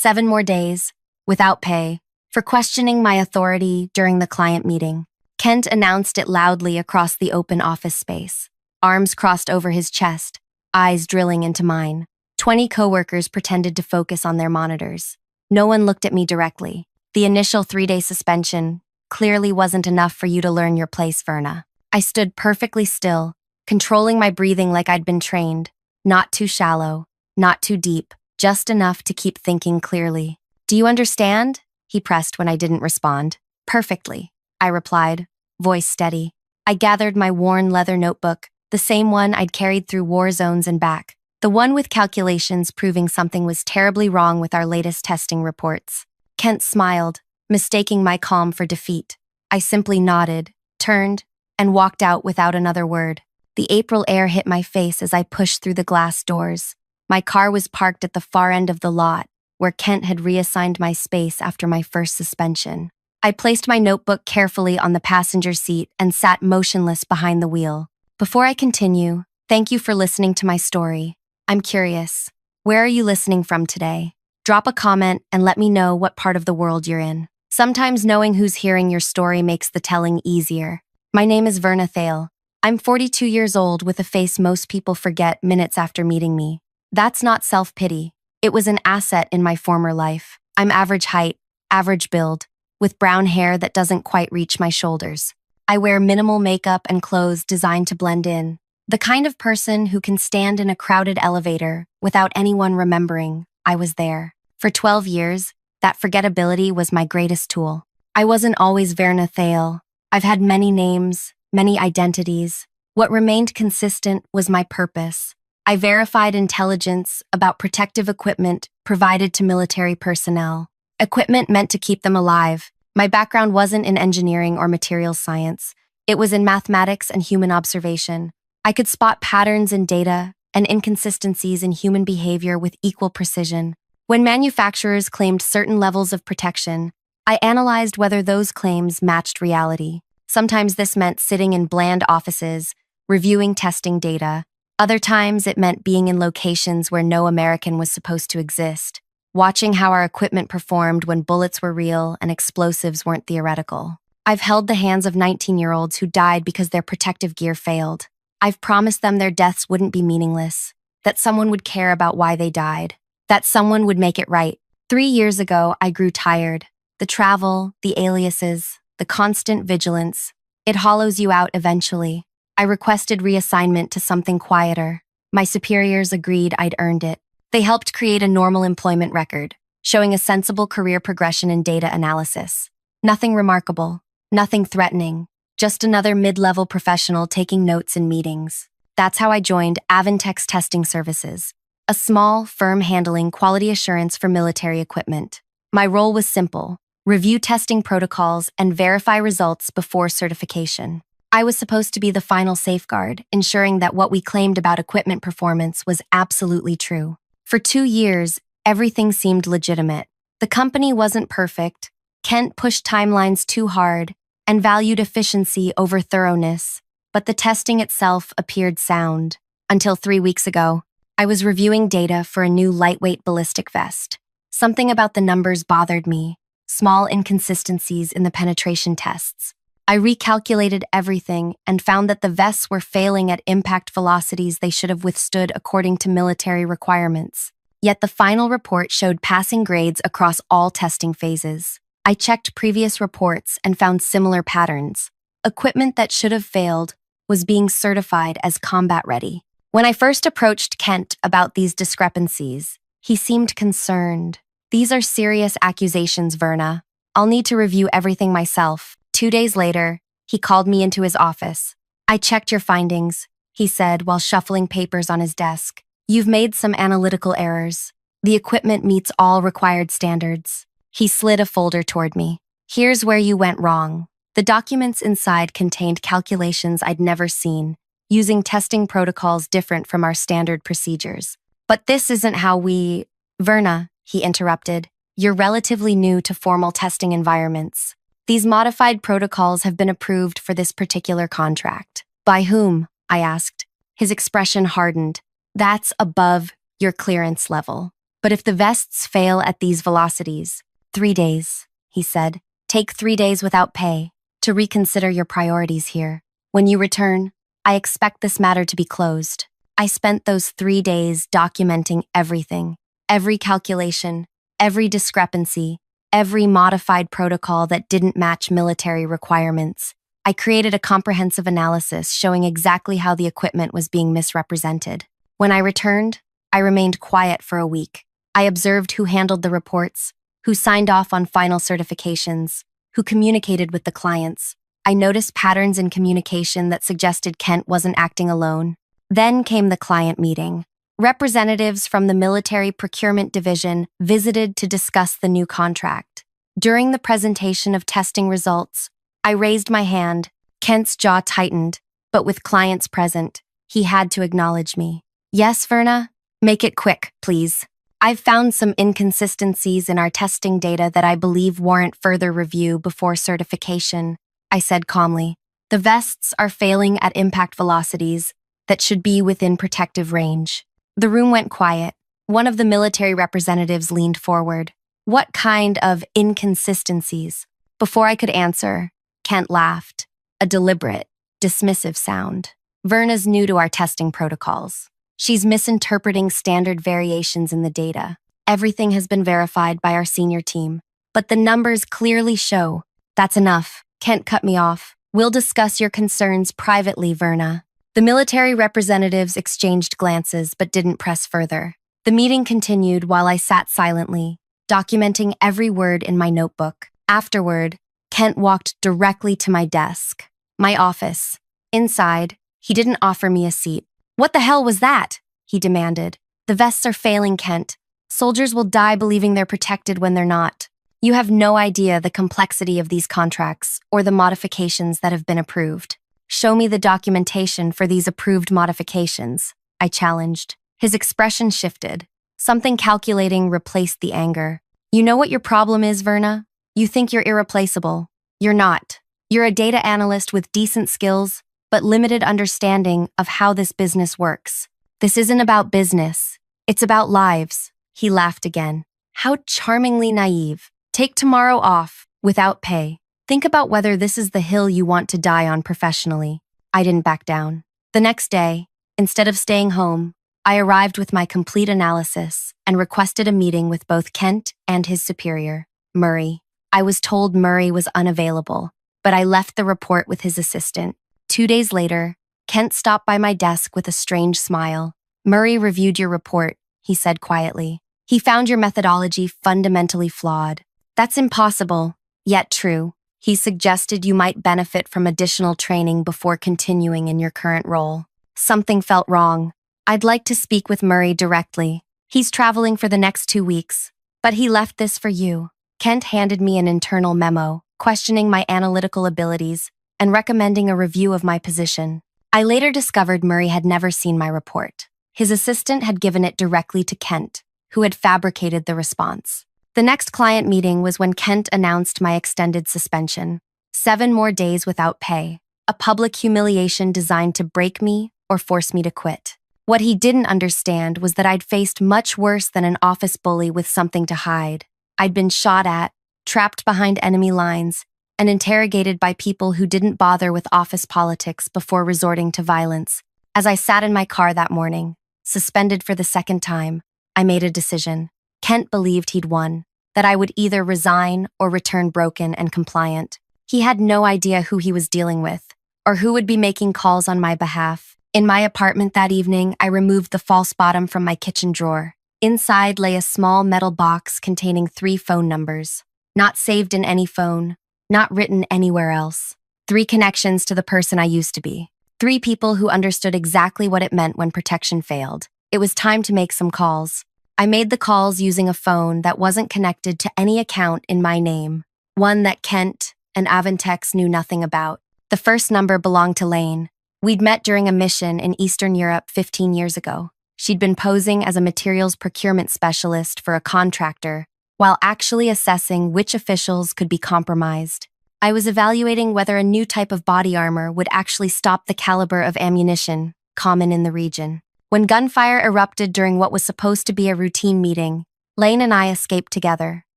7 more days, without pay, for questioning my authority during the client meeting. Kent announced it loudly across the open office space, arms crossed over his chest, eyes drilling into mine. 20 coworkers pretended to focus on their monitors. No one looked at me directly. The initial 3-day suspension clearly wasn't enough for you to learn your place, Verna. I stood perfectly still, controlling my breathing like I'd been trained. Not too shallow, not too deep, just enough to keep thinking clearly. Do you understand? He pressed when I didn't respond. Perfectly, I replied, voice steady. I gathered my worn leather notebook, the same one I'd carried through war zones and back. The one with calculations proving something was terribly wrong with our latest testing reports. Kent smiled, mistaking my calm for defeat. I simply nodded, turned, and walked out without another word. The April air hit my face as I pushed through the glass doors. My car was parked at the far end of the lot, where Kent had reassigned my space after my first suspension. I placed my notebook carefully on the passenger seat and sat motionless behind the wheel. Before I continue, thank you for listening to my story. I'm curious, where are you listening from today? Drop a comment and let me know what part of the world you're in. Sometimes knowing who's hearing your story makes the telling easier. My name is Verna Thale. I'm 42 years old with a face most people forget minutes after meeting me. That's not self-pity. It was an asset in my former life. I'm average height, average build, with brown hair that doesn't quite reach my shoulders. I wear minimal makeup and clothes designed to blend in. The kind of person who can stand in a crowded elevator without anyone remembering I was there. For 12 years, that forgettability was my greatest tool. I wasn't always Verna Thale. I've had many names, many identities. What remained consistent was my purpose. I verified intelligence about protective equipment provided to military personnel. Equipment meant to keep them alive. My background wasn't in engineering or materials science. It was in mathematics and human observation. I could spot patterns in data and inconsistencies in human behavior with equal precision. When manufacturers claimed certain levels of protection, I analyzed whether those claims matched reality. Sometimes this meant sitting in bland offices, reviewing testing data. Other times it meant being in locations where no American was supposed to exist, watching how our equipment performed when bullets were real and explosives weren't theoretical. I've held the hands of 19-year-olds who died because their protective gear failed. I've promised them their deaths wouldn't be meaningless, that someone would care about why they died, that someone would make it right. 3 years ago, I grew tired. The travel, the aliases, the constant vigilance, it hollows you out eventually. I requested reassignment to something quieter. My superiors agreed I'd earned it. They helped create a normal employment record, showing a sensible career progression in data analysis. Nothing remarkable, nothing threatening, just another mid-level professional taking notes in meetings. That's how I joined Avantex Testing Services, a small firm handling quality assurance for military equipment. My role was simple: review testing protocols and verify results before certification. I was supposed to be the final safeguard, ensuring that what we claimed about equipment performance was absolutely true. For 2 years, everything seemed legitimate. The company wasn't perfect. Kent pushed timelines too hard and valued efficiency over thoroughness, but the testing itself appeared sound. Until 3 weeks ago, I was reviewing data for a new lightweight ballistic vest. Something about the numbers bothered me, small inconsistencies in the penetration tests. I recalculated everything and found that the vests were failing at impact velocities they should have withstood according to military requirements. Yet the final report showed passing grades across all testing phases. I checked previous reports and found similar patterns. Equipment that should have failed was being certified as combat ready. When I first approached Kent about these discrepancies, he seemed concerned. These are serious accusations, Verna. I'll need to review everything myself. 2 days later, he called me into his office. I checked your findings, he said while shuffling papers on his desk. You've made some analytical errors. The equipment meets all required standards. He slid a folder toward me. Here's where you went wrong. The documents inside contained calculations I'd never seen, using testing protocols different from our standard procedures. But this isn't how we… Verna, he interrupted. You're relatively new to formal testing environments. These modified protocols have been approved for this particular contract. By whom? I asked. His expression hardened. That's above your clearance level. But if the vests fail at these velocities, 3 days, he said. Take 3 days without pay to reconsider your priorities here. When you return, I expect this matter to be closed. I spent those 3 days documenting everything, every calculation, every discrepancy, every modified protocol that didn't match military requirements. I created a comprehensive analysis showing exactly how the equipment was being misrepresented. When I returned, I remained quiet for a week. I observed who handled the reports, who signed off on final certifications, who communicated with the clients. I noticed patterns in communication that suggested Kent wasn't acting alone. Then came the client meeting. Representatives from the Military Procurement Division visited to discuss the new contract. During the presentation of testing results, I raised my hand. Kent's jaw tightened, but with clients present, he had to acknowledge me. Yes, Verna? Make it quick, please. I've found some inconsistencies in our testing data that I believe warrant further review before certification, I said calmly. The vests are failing at impact velocities that should be within protective range. The room went quiet. One of the military representatives leaned forward. What kind of inconsistencies? Before I could answer, Kent laughed, a deliberate, dismissive sound. Verna's new to our testing protocols. She's misinterpreting standard variations in the data. Everything has been verified by our senior team, but the numbers clearly show. That's enough. Kent cut me off. We'll discuss your concerns privately, Verna. The military representatives exchanged glances but didn't press further. The meeting continued while I sat silently, documenting every word in my notebook. Afterward, Kent walked directly to my desk, my office. Inside, he didn't offer me a seat. What the hell was that? He demanded. The vests are failing, Kent. Soldiers will die believing they're protected when they're not. You have no idea the complexity of these contracts or the modifications that have been approved. Show me the documentation for these approved modifications, I challenged. His expression shifted. Something calculating replaced the anger. You know what your problem is, Verna? You think you're irreplaceable. You're not. You're a data analyst with decent skills, but limited understanding of how this business works. This isn't about business. It's about lives. He laughed again. How charmingly naive. Take tomorrow off, without pay. Think about whether this is the hill you want to die on professionally. I didn't back down. The next day, instead of staying home, I arrived with my complete analysis and requested a meeting with both Kent and his superior, Murray. I was told Murray was unavailable, but I left the report with his assistant. 2 days later, Kent stopped by my desk with a strange smile. Murray reviewed your report, he said quietly. He found your methodology fundamentally flawed. That's impossible, yet true. He suggested you might benefit from additional training before continuing in your current role. Something felt wrong. I'd like to speak with Murray directly. He's traveling for the next 2 weeks, but he left this for you. Kent handed me an internal memo, questioning my analytical abilities and recommending a review of my position. I later discovered Murray had never seen my report. His assistant had given it directly to Kent, who had fabricated the response. The next client meeting was when Kent announced my extended suspension. 7 more days without pay, a public humiliation designed to break me or force me to quit. What he didn't understand was that I'd faced much worse than an office bully with something to hide. I'd been shot at, trapped behind enemy lines, and interrogated by people who didn't bother with office politics before resorting to violence. As I sat in my car that morning, suspended for the second time, I made a decision. Kent believed he'd won, that I would either resign or return broken and compliant. He had no idea who he was dealing with, or who would be making calls on my behalf. In my apartment that evening, I removed the false bottom from my kitchen drawer. Inside lay a small metal box containing 3 phone numbers, not saved in any phone, not written anywhere else. 3 connections to the person I used to be. 3 people who understood exactly what it meant when protection failed. It was time to make some calls. I made the calls using a phone that wasn't connected to any account in my name, one that Kent and Aventex knew nothing about. The first number belonged to Lane. We'd met during a mission in Eastern Europe 15 years ago. She'd been posing as a materials procurement specialist for a contractor, while actually assessing which officials could be compromised. I was evaluating whether a new type of body armor would actually stop the caliber of ammunition common in the region. When gunfire erupted during what was supposed to be a routine meeting, Lane and I escaped together.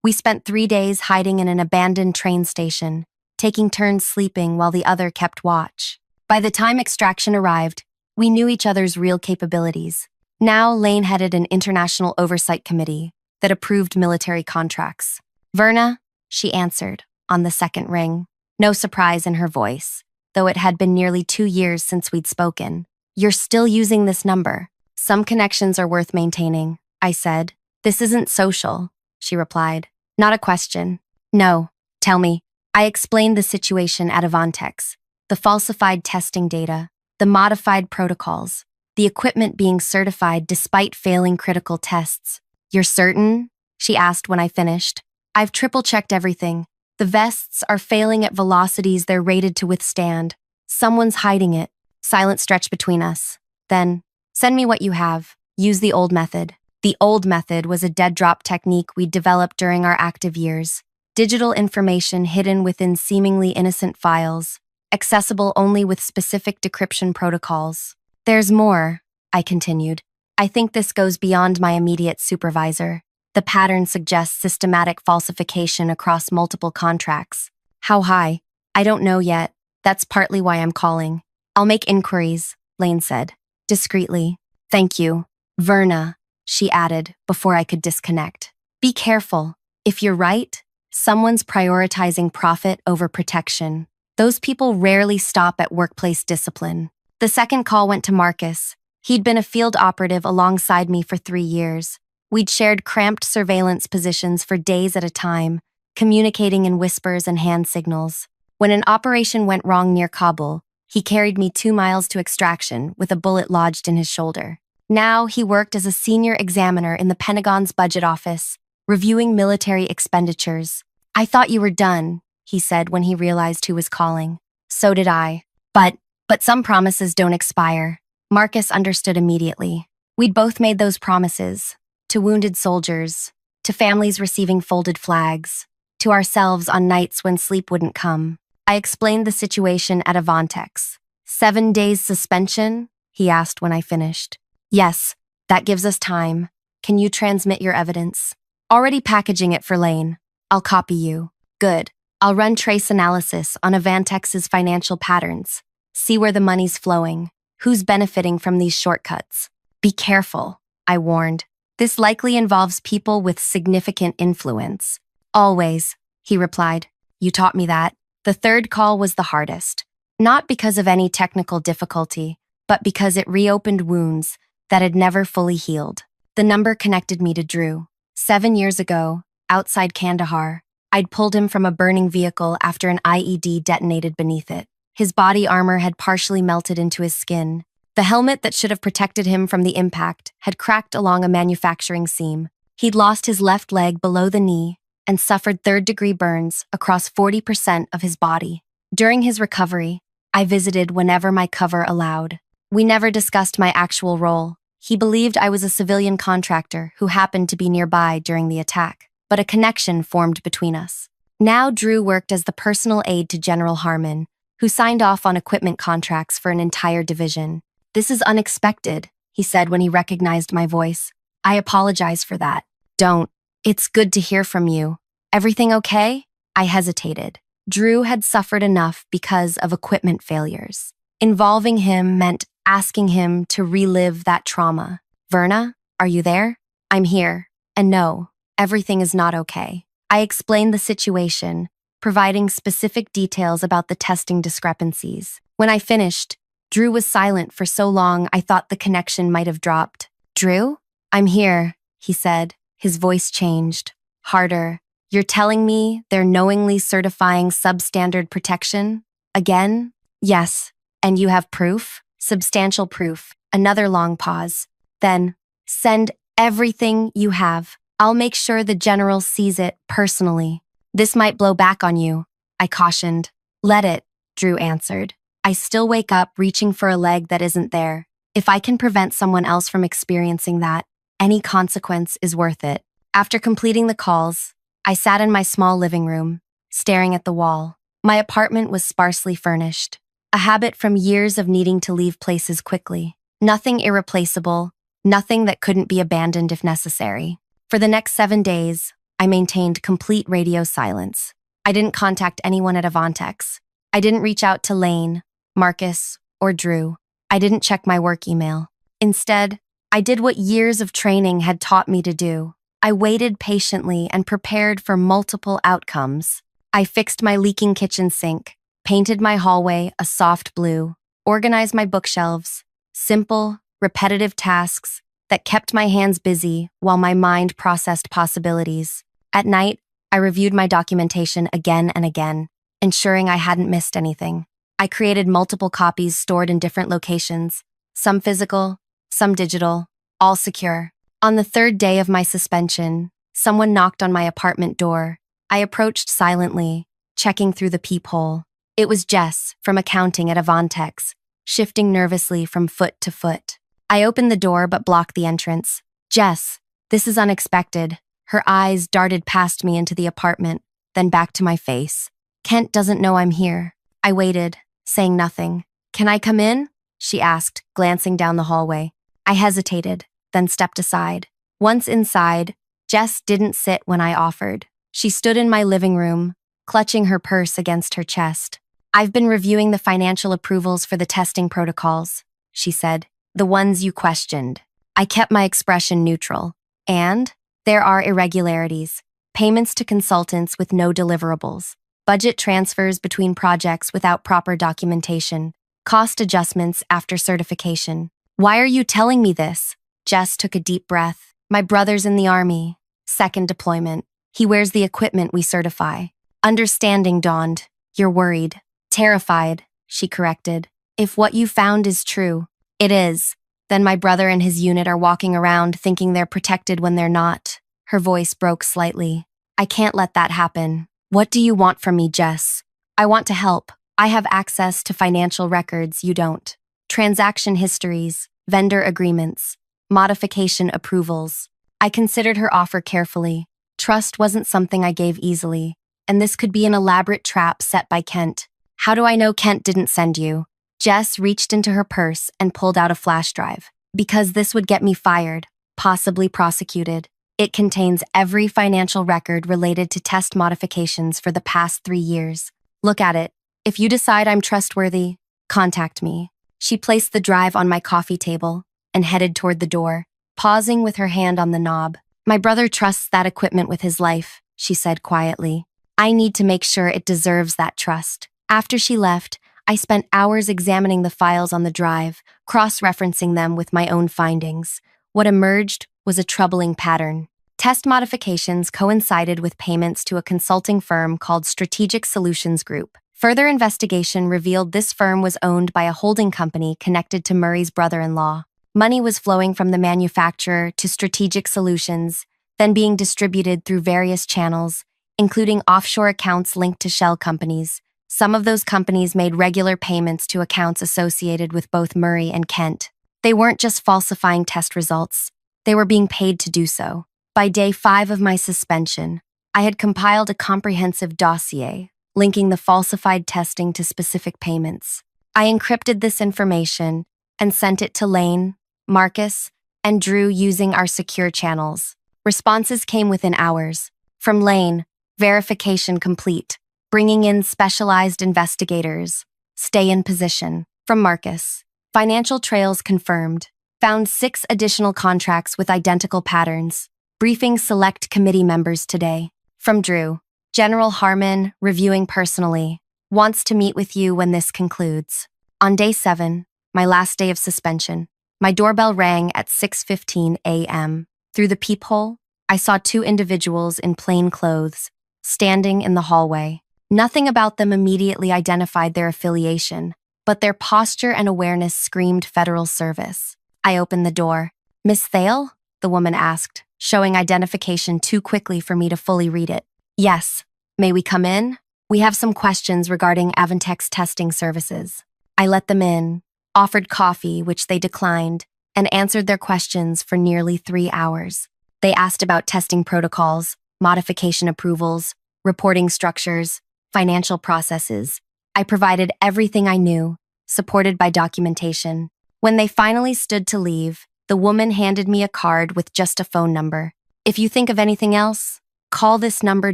We spent 3 days hiding in an abandoned train station, taking turns sleeping while the other kept watch. By the time extraction arrived, we knew each other's real capabilities. Now, Lane headed an international oversight committee that approved military contracts. Verna, she answered, on the second ring. No surprise in her voice, though it had been nearly 2 years since we'd spoken. You're still using this number. Some connections are worth maintaining, I said. This isn't social, she replied. Not a question. No, tell me. I explained the situation at Avantex, the falsified testing data, the modified protocols, the equipment being certified despite failing critical tests. You're certain? She asked when I finished. I've triple-checked everything. The vests are failing at velocities they're rated to withstand. Someone's hiding it. Silence stretched between us. Then, send me what you have. Use the old method. The old method was a dead drop technique we'd developed during our active years. Digital information hidden within seemingly innocent files, accessible only with specific decryption protocols. There's more, I continued. I think this goes beyond my immediate supervisor. The pattern suggests systematic falsification across multiple contracts. How high? I don't know yet. That's partly why I'm calling. I'll make inquiries, Lane said, discreetly. Thank you. Verna, she added before I could disconnect. Be careful. If you're right, someone's prioritizing profit over protection. Those people rarely stop at workplace discipline. The second call went to Marcus. He'd been a field operative alongside me for 3 years. We'd shared cramped surveillance positions for days at a time, communicating in whispers and hand signals. When an operation went wrong near Kabul, he carried me 2 miles to extraction with a bullet lodged in his shoulder. Now he worked as a senior examiner in the Pentagon's budget office, reviewing military expenditures. I thought you were done, he said when he realized who was calling. So did I. But some promises don't expire. Marcus understood immediately. We'd both made those promises. To wounded soldiers, to families receiving folded flags, to ourselves on nights when sleep wouldn't come. I explained the situation at Avantex. 7 days suspension? He asked when I finished. Yes, that gives us time. Can you transmit your evidence? Already packaging it for Lane. I'll copy you. Good. I'll run trace analysis on Avantex's financial patterns. See where the money's flowing. Who's benefiting from these shortcuts? Be careful, I warned. This likely involves people with significant influence. Always, he replied. You taught me that. The third call was the hardest. Not because of any technical difficulty, but because it reopened wounds that had never fully healed. The number connected me to Drew. 7 years ago, outside Kandahar, I'd pulled him from a burning vehicle after an IED detonated beneath it. His body armor had partially melted into his skin. The helmet that should have protected him from the impact had cracked along a manufacturing seam. He'd lost his left leg below the knee and suffered third-degree burns across 40% of his body. During his recovery, I visited whenever my cover allowed. We never discussed my actual role. He believed I was a civilian contractor who happened to be nearby during the attack, but a connection formed between us. Now Drew worked as the personal aide to General Harmon, who signed off on equipment contracts for an entire division. This is unexpected, he said when he recognized my voice. I apologize for that. Don't. It's good to hear from you. Everything okay? I hesitated. Drew had suffered enough because of equipment failures. Involving him meant asking him to relive that trauma. Verna, are you there? I'm here. And no, everything is not okay. I explained the situation, providing specific details about the testing discrepancies. When I finished, Drew was silent for so long I thought the connection might have dropped. Drew? I'm here, he said. His voice changed. Harder. You're telling me they're knowingly certifying substandard protection? Again? Yes. And you have proof? Substantial proof. Another long pause. Then, send everything you have. I'll make sure the general sees it personally. This might blow back on you, I cautioned. Let it, Drew answered. I still wake up reaching for a leg that isn't there. If I can prevent someone else from experiencing that, any consequence is worth it. After completing the calls, I sat in my small living room, staring at the wall. My apartment was sparsely furnished, a habit from years of needing to leave places quickly. Nothing irreplaceable, nothing that couldn't be abandoned if necessary. For the next 7 days, I maintained complete radio silence. I didn't contact anyone at Avantex. I didn't reach out to Lane, Marcus, or Drew. I didn't check my work email. Instead, I did what years of training had taught me to do. I waited patiently and prepared for multiple outcomes. I fixed my leaking kitchen sink, painted my hallway a soft blue, organized my bookshelves. Simple, repetitive tasks that kept my hands busy while my mind processed possibilities. At night, I reviewed my documentation again and again, ensuring I hadn't missed anything. I created multiple copies stored in different locations, some physical, some digital, all secure. On the 3rd day of my suspension, someone knocked on my apartment door. I approached silently, checking through the peephole. It was Jess from accounting at Avantex, shifting nervously from foot to foot. I opened the door but blocked the entrance. "Jess, this is unexpected." Her eyes darted past me into the apartment, then back to my face. "Kent doesn't know I'm here." I waited, saying nothing. "Can I come in?" she asked, glancing down the hallway. I hesitated, then stepped aside. Once inside, Jess didn't sit when I offered. She stood in my living room, clutching her purse against her chest. "I've been reviewing the financial approvals for the testing protocols," she said. "The ones you questioned." I kept my expression neutral. "And? There are irregularities. Payments to consultants with no deliverables. Budget transfers between projects without proper documentation. Cost adjustments after certification." "Why are you telling me this?" Jess took a deep breath. "My brother's in the Army. 2nd deployment. He wears the equipment we certify." Understanding dawned. "You're worried." "Terrified," she corrected. "If what you found is true." "It is. Then my brother and his unit are walking around thinking they're protected when they're not." Her voice broke slightly. "I can't let that happen." "What do you want from me, Jess?" "I want to help. I have access to financial records you don't. Transaction histories, vendor agreements, modification approvals." I considered her offer carefully. Trust wasn't something I gave easily, and this could be an elaborate trap set by Kent. "How do I know Kent didn't send you?" Jess reached into her purse and pulled out a flash drive. "Because this would get me fired, possibly prosecuted. It contains every financial record related to test modifications for the past 3 years. Look at it. If you decide I'm trustworthy, contact me." She placed the drive on my coffee table and headed toward the door, pausing with her hand on the knob. "My brother trusts that equipment with his life," she said quietly. "I need to make sure it deserves that trust." After she left, I spent hours examining the files on the drive, cross-referencing them with my own findings. What emerged was a troubling pattern. Test modifications coincided with payments to a consulting firm called Strategic Solutions Group. Further investigation revealed this firm was owned by a holding company connected to Murray's brother-in-law. Money was flowing from the manufacturer to Strategic Solutions, then being distributed through various channels, including offshore accounts linked to shell companies. Some of those companies made regular payments to accounts associated with both Murray and Kent. They weren't just falsifying test results, they were being paid to do so. By day 5 of my suspension, I had compiled a comprehensive dossier linking the falsified testing to specific payments. I encrypted this information and sent it to Lane, Marcus, and Drew using our secure channels. Responses came within hours. From Lane, verification complete. Bringing in specialized investigators. Stay in position. From Marcus, financial trails confirmed. Found 6 additional contracts with identical patterns. Briefing select committee members today. From Drew, General Harmon, reviewing personally. Wants to meet with you when this concludes. On day 7, my last day of suspension, my doorbell rang at 6:15 a.m. Through the peephole, I saw 2 individuals in plain clothes, standing in the hallway. Nothing about them immediately identified their affiliation, but their posture and awareness screamed federal service. I opened the door. "Miss Thale?" the woman asked, showing identification too quickly for me to fully read it. "Yes. May we come in? We have some questions regarding Avantex testing services." I let them in, offered coffee, which they declined, and answered their questions for nearly 3 hours. They asked about testing protocols, modification approvals, reporting structures, financial processes. I provided everything I knew, supported by documentation. When they finally stood to leave, the woman handed me a card with just a phone number. If you think of anything else, call this number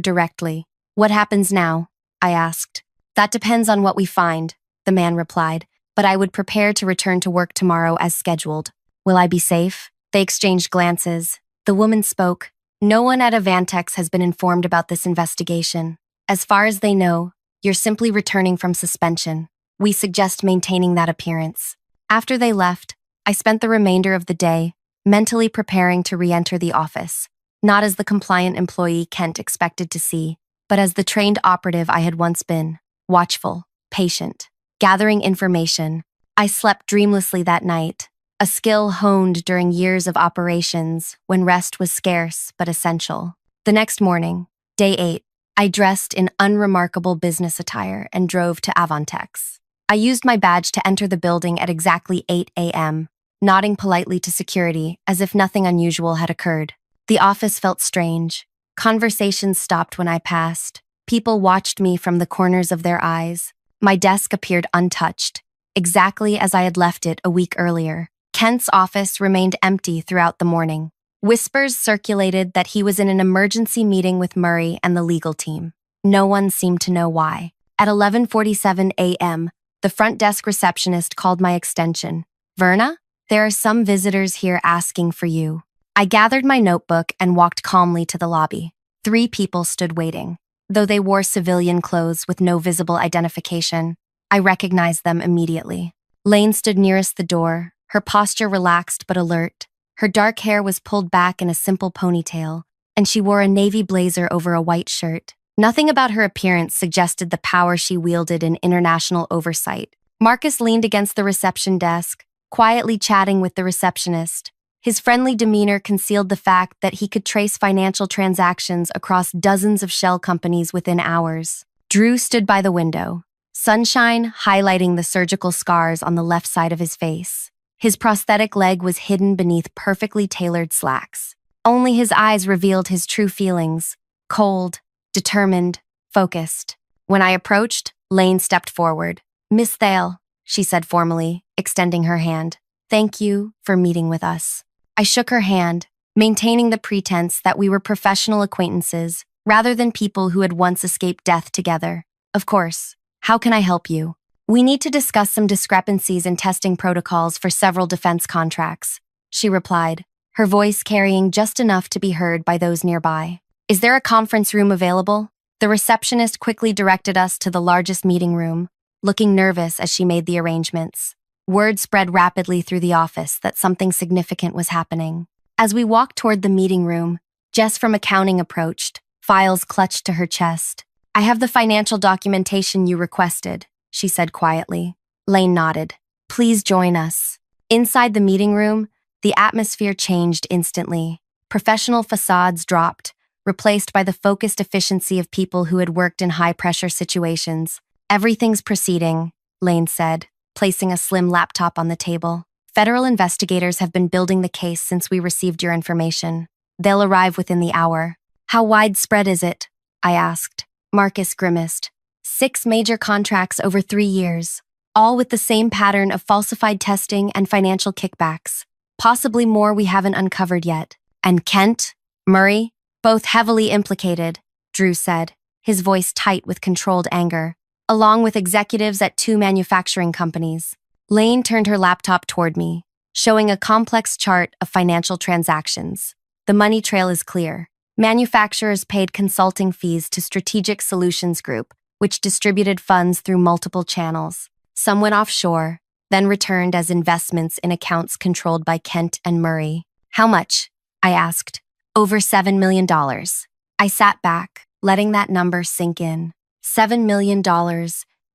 directly. What happens now? I asked. That depends on what we find, the man replied, but I would prepare to return to work tomorrow as scheduled. Will I be safe? They exchanged glances. The woman spoke. No one at Avantex has been informed about this investigation. As far as they know, you're simply returning from suspension. We suggest maintaining that appearance. After they left, I spent the remainder of the day mentally preparing to re-enter the office, not as the compliant employee Kent expected to see, but as the trained operative I had once been, watchful, patient, gathering information. I slept dreamlessly that night, a skill honed during years of operations when rest was scarce but essential. The next morning, day 8, I dressed in unremarkable business attire and drove to Avantex. I used my badge to enter the building at exactly 8 a.m., nodding politely to security as if nothing unusual had occurred. The office felt strange. Conversations stopped when I passed. People watched me from the corners of their eyes. My desk appeared untouched, exactly as I had left it a week earlier. Kent's office remained empty throughout the morning. Whispers circulated that he was in an emergency meeting with Murray and the legal team. No one seemed to know why. At 11:47 a.m., the front desk receptionist called my extension. Verna, there are some visitors here asking for you. I gathered my notebook and walked calmly to the lobby. 3 people stood waiting. Though they wore civilian clothes with no visible identification, I recognized them immediately. Lane stood nearest the door, her posture relaxed but alert. Her dark hair was pulled back in a simple ponytail, and she wore a navy blazer over a white shirt. Nothing about her appearance suggested the power she wielded in international oversight. Marcus leaned against the reception desk, quietly chatting with the receptionist. His friendly demeanor concealed the fact that he could trace financial transactions across dozens of shell companies within hours. Drew stood by the window, sunshine highlighting the surgical scars on the left side of his face. His prosthetic leg was hidden beneath perfectly tailored slacks. Only his eyes revealed his true feelings, cold, determined, focused. When I approached, Lane stepped forward. Miss Thale, she said formally, extending her hand. Thank you for meeting with us. I shook her hand, maintaining the pretense that we were professional acquaintances rather than people who had once escaped death together. Of course. How can I help you? We need to discuss some discrepancies in testing protocols for several defense contracts, she replied, her voice carrying just enough to be heard by those nearby. Is there a conference room available? The receptionist quickly directed us to the largest meeting room, looking nervous as she made the arrangements. Word spread rapidly through the office that something significant was happening. As we walked toward the meeting room, Jess from accounting approached, files clutched to her chest. I have the financial documentation you requested, she said quietly. Lane nodded. Please join us. Inside the meeting room, the atmosphere changed instantly. Professional facades dropped, replaced by the focused efficiency of people who had worked in high-pressure situations. Everything's proceeding, Lane said, placing a slim laptop on the table. Federal investigators have been building the case since we received your information. They'll arrive within the hour. How widespread is it? I asked. Marcus grimaced. 6 major contracts over 3 years, all with the same pattern of falsified testing and financial kickbacks. Possibly more we haven't uncovered yet. And Kent, Murray, both heavily implicated, Drew said, his voice tight with controlled anger, along with executives at 2 manufacturing companies. Lane turned her laptop toward me, showing a complex chart of financial transactions. The money trail is clear. Manufacturers paid consulting fees to Strategic Solutions Group, which distributed funds through multiple channels. Some went offshore, then returned as investments in accounts controlled by Kent and Murray. How much? I asked. Over $7 million. I sat back, letting that number sink in. $7 million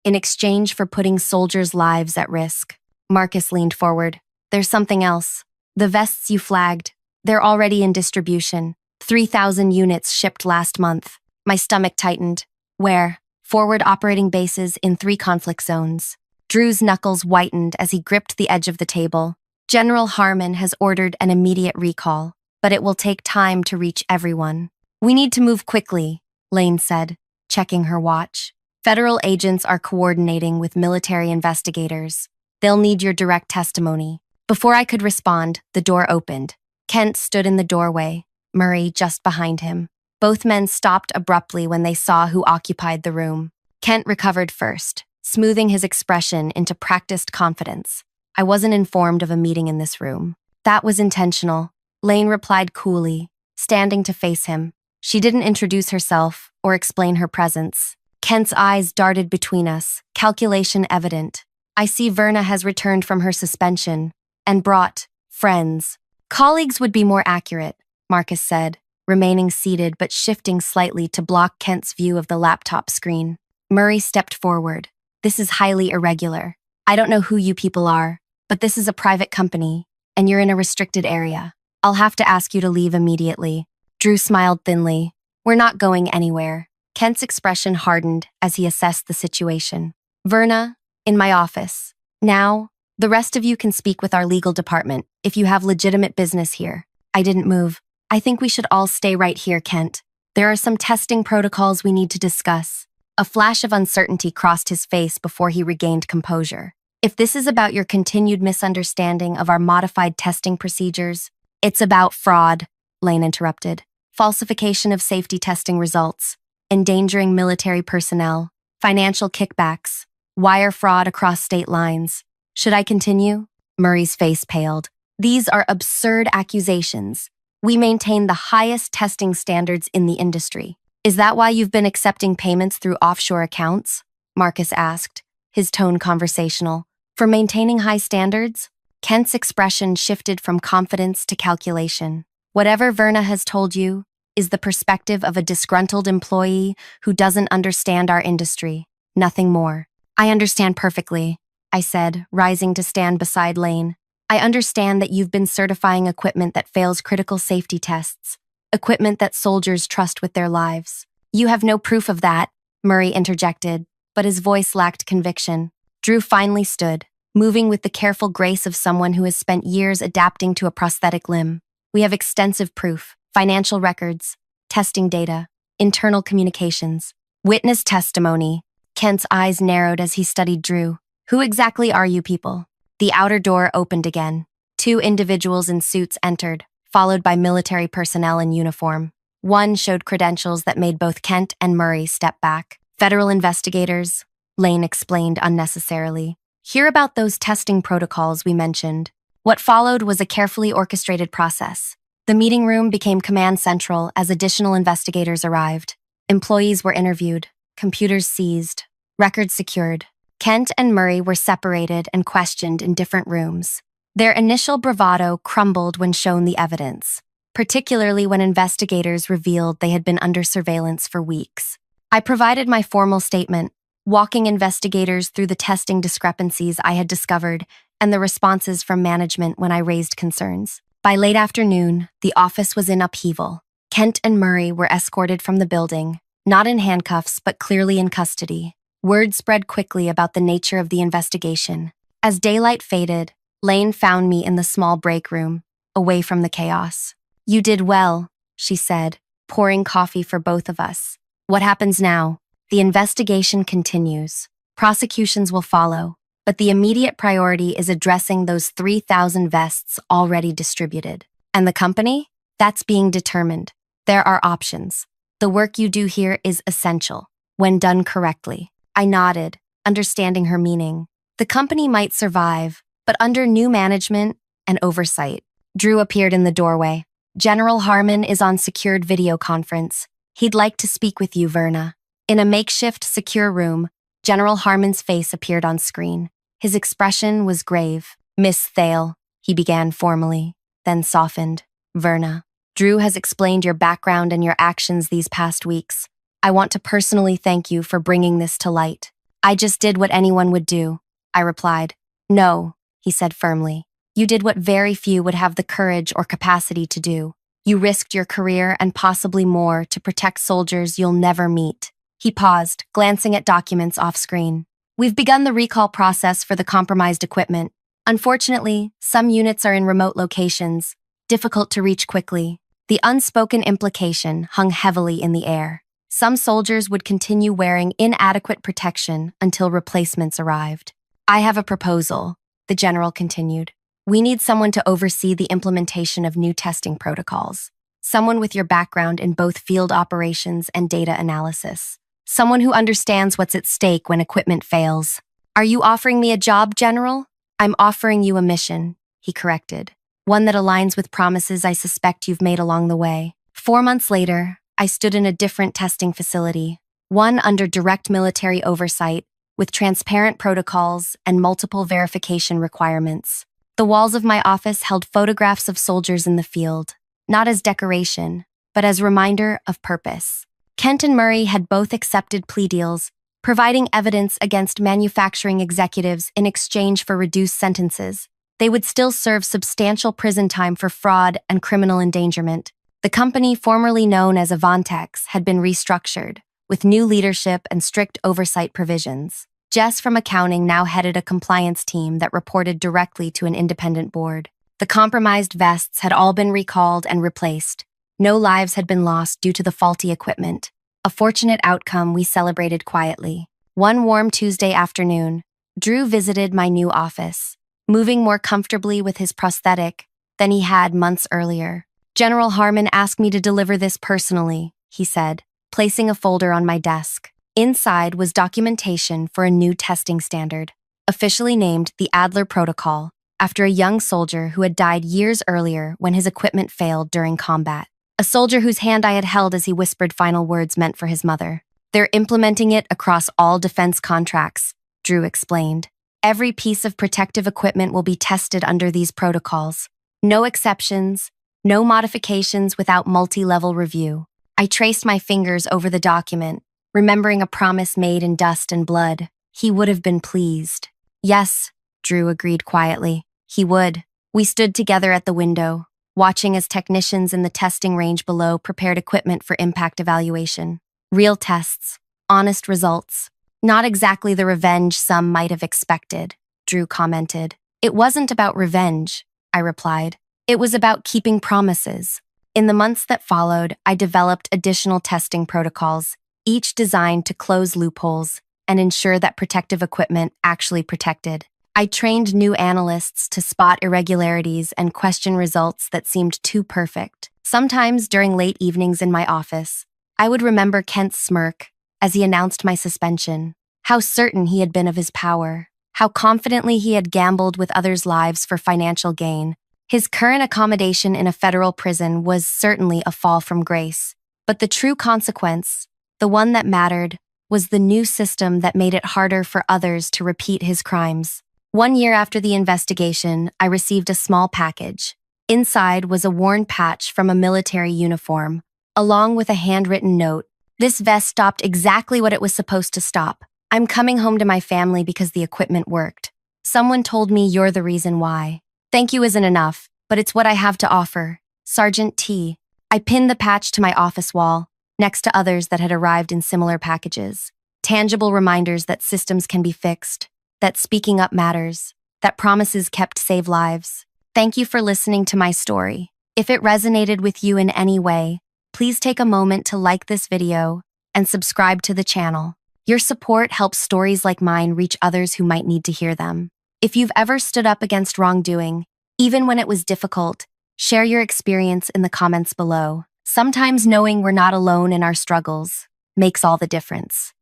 in exchange for putting soldiers' lives at risk. Marcus leaned forward. There's something else. The vests you flagged. They're already in distribution. 3,000 units shipped last month. My stomach tightened. Where? Forward operating bases in 3 conflict zones. Drew's knuckles whitened as he gripped the edge of the table. General Harmon has ordered an immediate recall, but it will take time to reach everyone. We need to move quickly, Lane said, checking her watch. Federal agents are coordinating with military investigators. They'll need your direct testimony. Before I could respond, the door opened. Kent stood in the doorway, Murray just behind him. Both men stopped abruptly when they saw who occupied the room. Kent recovered first, smoothing his expression into practiced confidence. I wasn't informed of a meeting in this room. That was intentional, Lane replied coolly, standing to face him. She didn't introduce herself or explain her presence. Kent's eyes darted between us, calculation evident. I see Verna has returned from her suspension and brought friends. Colleagues would be more accurate, Marcus said, remaining seated but shifting slightly to block Kent's view of the laptop screen. Murray stepped forward. This is highly irregular. I don't know who you people are, but this is a private company, and you're in a restricted area. I'll have to ask you to leave immediately. Drew smiled thinly. We're not going anywhere. Kent's expression hardened as he assessed the situation. Verna, in my office. Now, the rest of you can speak with our legal department if you have legitimate business here. I didn't move. I think we should all stay right here, Kent. There are some testing protocols we need to discuss. A flash of uncertainty crossed his face before he regained composure. If this is about your continued misunderstanding of our modified testing procedures, it's about fraud, Lane interrupted. Falsification of safety testing results, endangering military personnel, financial kickbacks, wire fraud across state lines. Should I continue? Murray's face paled. These are absurd accusations. We maintain the highest testing standards in the industry. Is that why you've been accepting payments through offshore accounts? Marcus asked, his tone conversational. For maintaining high standards? Kent's expression shifted from confidence to calculation. Whatever Verna has told you is the perspective of a disgruntled employee who doesn't understand our industry. Nothing more. I understand perfectly, I said, rising to stand beside Lane. I understand that you've been certifying equipment that fails critical safety tests, equipment that soldiers trust with their lives. You have no proof of that, Murray interjected, but his voice lacked conviction. Drew finally stood, moving with the careful grace of someone who has spent years adapting to a prosthetic limb. We have extensive proof, financial records, testing data, internal communications, witness testimony. Kent's eyes narrowed as he studied Drew. Who exactly are you people? The outer door opened again. Two individuals in suits entered, followed by military personnel in uniform. One showed credentials that made both Kent and Murray step back. Federal investigators, Lane explained unnecessarily. Hear about those testing protocols we mentioned. What followed was a carefully orchestrated process. The meeting room became command central as additional investigators arrived. Employees were interviewed, computers seized, records secured. Kent and Murray were separated and questioned in different rooms. Their initial bravado crumbled when shown the evidence, particularly when investigators revealed they had been under surveillance for weeks. I provided my formal statement, walking investigators through the testing discrepancies I had discovered and the responses from management when I raised concerns. By late afternoon, the office was in upheaval. Kent and Murray were escorted from the building, not in handcuffs but clearly in custody. Word spread quickly about the nature of the investigation. As daylight faded, Lane found me in the small break room, away from the chaos. You did well, she said, pouring coffee for both of us. What happens now? The investigation continues. Prosecutions will follow, but the immediate priority is addressing those 3,000 vests already distributed. And the company? That's being determined. There are options. The work you do here is essential, when done correctly. I nodded, understanding her meaning. The company might survive, but under new management and oversight. Drew appeared in the doorway. General Harmon is on secured video conference. He'd like to speak with you, Verna. In a makeshift secure room, General Harmon's face appeared on screen. His expression was grave. Miss Thale, he began formally, then softened. Verna, Drew has explained your background and your actions these past weeks. I want to personally thank you for bringing this to light. I just did what anyone would do, I replied. No, he said firmly. You did what very few would have the courage or capacity to do. You risked your career and possibly more to protect soldiers you'll never meet. He paused, glancing at documents off-screen. We've begun the recall process for the compromised equipment. Unfortunately, some units are in remote locations, difficult to reach quickly. The unspoken implication hung heavily in the air. Some soldiers would continue wearing inadequate protection until replacements arrived. I have a proposal, the general continued. We need someone to oversee the implementation of new testing protocols. Someone with your background in both field operations and data analysis. Someone who understands what's at stake when equipment fails. Are you offering me a job, General? I'm offering you a mission, he corrected. One that aligns with promises I suspect you've made along the way. 4 months later, I stood in a different testing facility, one under direct military oversight, with transparent protocols and multiple verification requirements. The walls of my office held photographs of soldiers in the field, not as decoration, but as reminder of purpose. Kent and Murray had both accepted plea deals, providing evidence against manufacturing executives in exchange for reduced sentences. They would still serve substantial prison time for fraud and criminal endangerment. The company formerly known as Avantex had been restructured, with new leadership and strict oversight provisions. Jess from accounting now headed a compliance team that reported directly to an independent board. The compromised vests had all been recalled and replaced. No lives had been lost due to the faulty equipment. A fortunate outcome we celebrated quietly. One warm Tuesday afternoon, Drew visited my new office, moving more comfortably with his prosthetic than he had months earlier. General Harmon asked me to deliver this personally, he said, placing a folder on my desk. Inside was documentation for a new testing standard, officially named the Adler Protocol, after a young soldier who had died years earlier when his equipment failed during combat. A soldier whose hand I had held as he whispered final words meant for his mother. They're implementing it across all defense contracts, Drew explained. Every piece of protective equipment will be tested under these protocols. No exceptions, no modifications without multi-level review. I traced my fingers over the document, remembering a promise made in dust and blood. He would have been pleased. Yes, Drew agreed quietly. He would. We stood together at the window, watching as technicians in the testing range below prepared equipment for impact evaluation. Real tests, honest results. Not exactly the revenge some might have expected, Drew commented. It wasn't about revenge, I replied. It was about keeping promises. In the months that followed, I developed additional testing protocols, each designed to close loopholes and ensure that protective equipment actually protected. I trained new analysts to spot irregularities and question results that seemed too perfect. Sometimes during late evenings in my office, I would remember Kent's smirk as he announced my suspension. How certain he had been of his power. How confidently he had gambled with others' lives for financial gain. His current accommodation in a federal prison was certainly a fall from grace. But the true consequence, the one that mattered, was the new system that made it harder for others to repeat his crimes. 1 year after the investigation, I received a small package. Inside was a worn patch from a military uniform, along with a handwritten note. This vest stopped exactly what it was supposed to stop. I'm coming home to my family because the equipment worked. Someone told me you're the reason why. Thank you isn't enough, but it's what I have to offer. Sergeant T. I pinned the patch to my office wall, next to others that had arrived in similar packages. Tangible reminders that systems can be fixed, that speaking up matters, that promises kept save lives. Thank you for listening to my story. If it resonated with you in any way, please take a moment to like this video and subscribe to the channel. Your support helps stories like mine reach others who might need to hear them. If you've ever stood up against wrongdoing, even when it was difficult, share your experience in the comments below. Sometimes knowing we're not alone in our struggles makes all the difference.